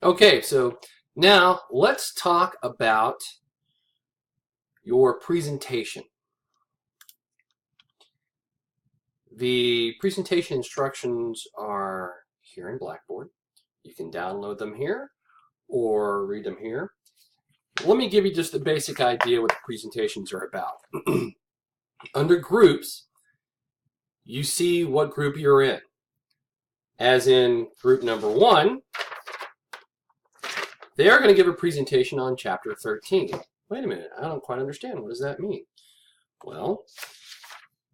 Okay, so now let's talk about your presentation. The presentation instructions are here in Blackboard. You can download them here or read them here. Let me give you just a basic idea what the presentations are about. Under groups, you see what group you're in. As in group number 1, they are going to give a presentation on chapter 13. Wait a minute, I don't quite understand. What does that mean? Well,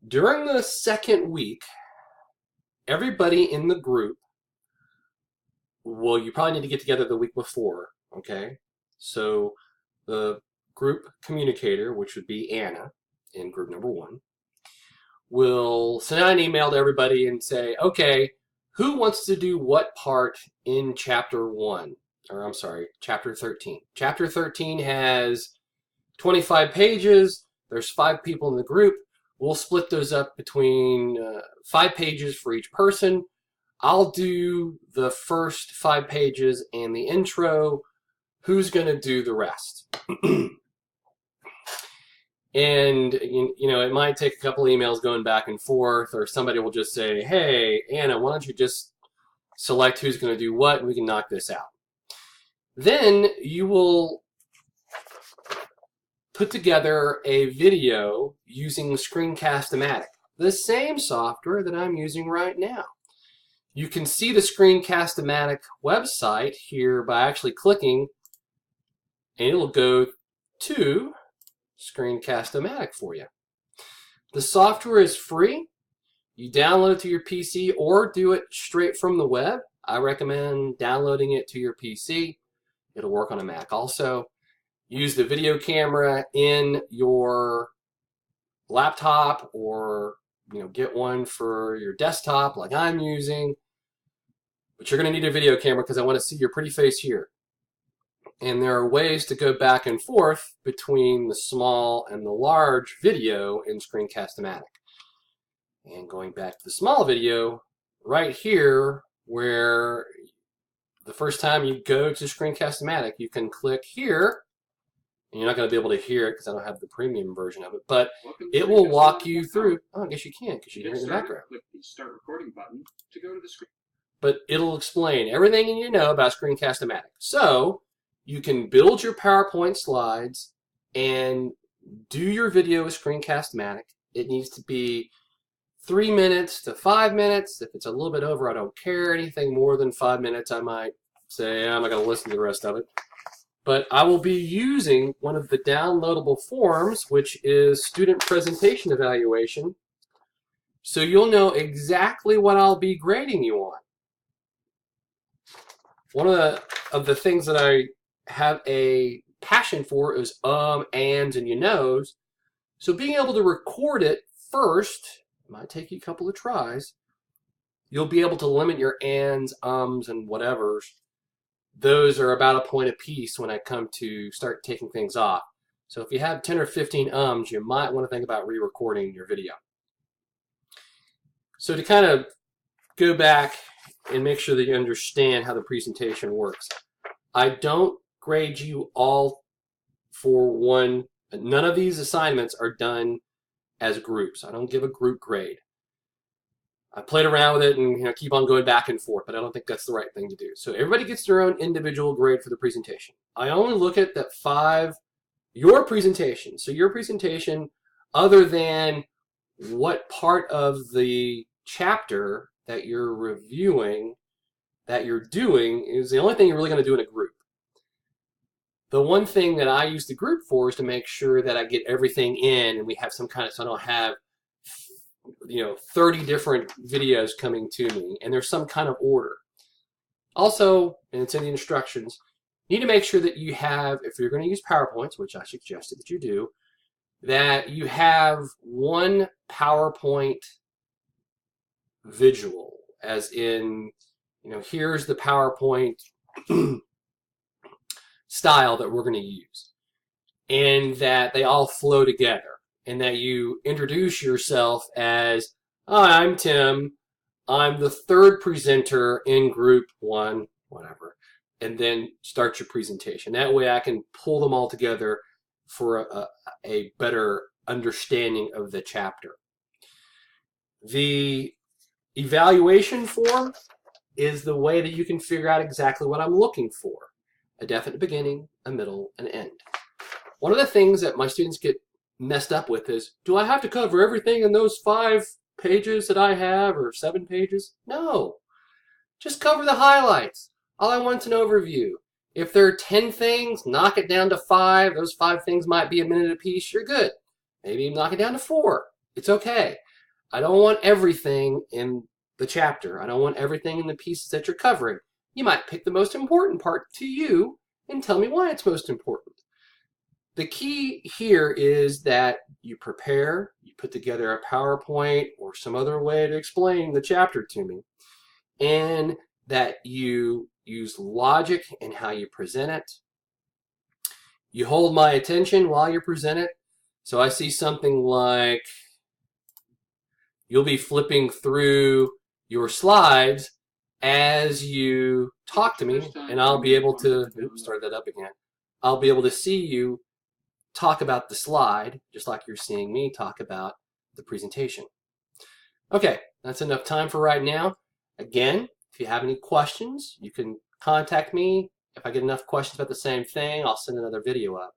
during the second week, everybody in the group, well, you probably need to get together the week before, okay? So the group communicator, which would be Anna in group number 1, will send out an email to everybody and say, okay, who wants to do what part in chapter 1? Or I'm sorry, chapter 13. Chapter 13 has 25 pages. There's 5 people in the group. We'll split those up between 5 pages for each person. I'll do the first 5 pages and the intro. Who's going to do the rest? And, you know, it might take a couple emails going back and forth, or somebody will just say, hey, Anna, why don't you just select who's going to do what, and we can knock this out. Then you will put together a video using Screencast-O-Matic, the same software that I'm using right now. You can see the Screencast-O-Matic website here by actually clicking, and it'll go to Screencast-O-Matic for you. The software is free. You download it to your PC or do it straight from the web. I recommend downloading it to your PC. It'll work on a Mac also. Use the video camera in your laptop, or get one for your desktop like I'm using. But you're going to need a video camera because I want to see your pretty face here. And there are ways to go back and forth between the small and the large video in Screencast-O-Matic. And going back to the small video, right here, where the first time you go to Screencast-O-Matic, you can click here. And you're not going to be able to hear it because I don't have the premium version of it, but it will walk you through. Oh, I guess you can because you can hear it in the background. Click the Start Recording button to go to the screen. But it'll explain everything you need to know about Screencast-O-Matic. So you can build your PowerPoint slides and do your video with Screencast-O-Matic. It needs to be 3 minutes to 5 minutes. If it's a little bit over, I don't care. Anything more than 5 minutes, I might say, I'm not going to listen to the rest of it. But I will be using one of the downloadable forms, which is Student Presentation Evaluation, so you'll know exactly what I'll be grading you on. One of the things that I have a passion for is ands, and you knows. So being able to record it first, it might take you a couple of tries. You'll be able to limit your ands, and whatevers. Those are about a point apiece when I come to start taking things off. So if you have 10 or 15 you might want to think about re-recording your video. So to kind of go back and make sure that you understand how the presentation works, I don't grade you all for one. None of these assignments are done as groups. I don't give a group grade. I played around with it and keep on going back and forth, but I don't think that's the right thing to do. So everybody gets their own individual grade for the presentation. I only look at that 5, your presentation. So your presentation, other than what part of the chapter that you're reviewing, that you're doing, is the only thing you're really going to do in a group. The one thing that I use the group for is to make sure that I get everything in and we have some kind of, so I don't have 30 different videos coming to me, and there's some kind of order. Also, and it's in the instructions, you need to make sure that you have, if you're going to use PowerPoints, which I suggested that you do, that you have one PowerPoint visual, as in, here's the PowerPoint style that we're going to use, and that they all flow together. And that you introduce yourself as, hi, I'm Tim. I'm the 3rd presenter in group 1, whatever. and then start your presentation. That way I can pull them all together for a better understanding of the chapter. The evaluation form is the way that you can figure out exactly what I'm looking for. A definite beginning, a middle, an end. One of the things that my students get messed up with is, do I have to cover everything in those 5 pages that I have, or 7 pages? No. Just cover the highlights. All I want is an overview. If there are 10 things, knock it down to 5. Those 5 things might be a minute apiece. You're good. Maybe knock it down to 4. It's okay. I don't want everything in the chapter. I don't want everything in the pieces that you're covering. You might pick the most important part to you and tell me why it's most important. The key here is that you prepare, you put together a PowerPoint or some other way to explain the chapter to me, and that you use logic in how you present it. You hold my attention while you present it. So I see something like, you'll be flipping through your slides as you talk to me, and I'll be able to, start that up again. I'll be able to see you talk about the slide, just like you're seeing me talk about the presentation. Okay, that's enough time for right now. Again, if you have any questions, you can contact me. If I get enough questions about the same thing, I'll send another video up.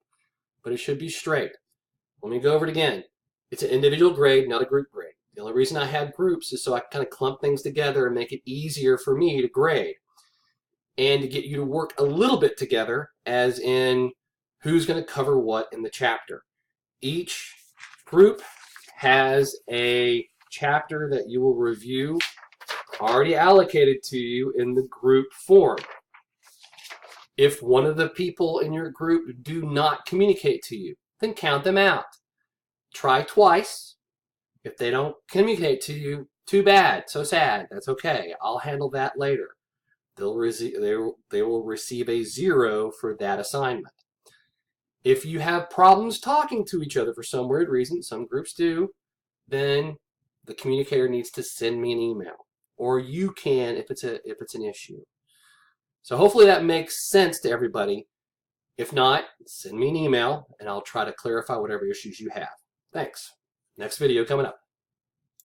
But it should be straight. Let me go over it again. It's an individual grade, not a group grade. The only reason I have groups is so I can kind of clump things together and make it easier for me to grade. And to get you to work a little bit together, as in who's going to cover what in the chapter. Each group has a chapter that you will review already allocated to you in the group form. If one of the people in your group do not communicate to you, then count them out. Try twice. If they don't communicate to you, too bad, so sad, that's okay. I'll handle that later. They will receive a 0 for that assignment. If you have problems talking to each other for some weird reason, some groups do, then the communicator needs to send me an email. Or you can if it's an issue. So hopefully that makes sense to everybody. If not, send me an email and I'll try to clarify whatever issues you have. Thanks. Next video coming up.